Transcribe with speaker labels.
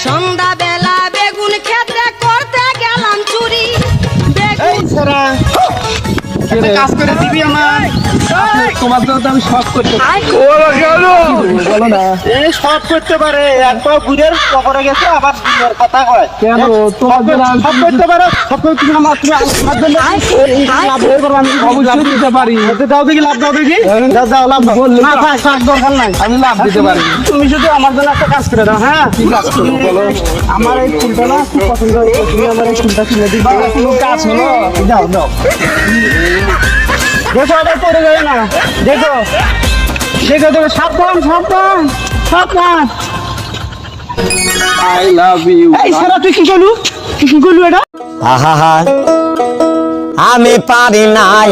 Speaker 1: সন্ধ্যাবেলা বেগুন খেতে করতে গেলাম চুরি।
Speaker 2: কাজ করে দিবি আমার তোমার জন্য আমি সব করতে বলো না সব করতে পারে একবার বুড়ের কবরে গেছে আবার দুনিয়ার কথা কয় কেন তোমার জন্য সব করতে পারো সব করতে তুমি আমার জন্য লাভ বের করবো আমি অবশ্যই দিতে পারি দাও দেখি লাভ দাও দেখি দাও লাভ না থাক দরকার নাই আমি লাভ দিতে পারি তুমি শুধু আমার জন্য একটা কাজ করে দাও হ্যাঁ কি কাজ করবো বলো আমার এই ফুলটা না খুব পছন্দ হয়েছে তুমি আমার এই ফুলটা কিনে দিবা কোনো কাজ হলো দাও দাও দেখো এটা পড়ে যাবে না দেখো দেখো দেখো সাবধান সাবধান সাবধান আই লাভ ইউ এই সারা তুই কি করলু এটা
Speaker 3: আহা আমি পারি না আর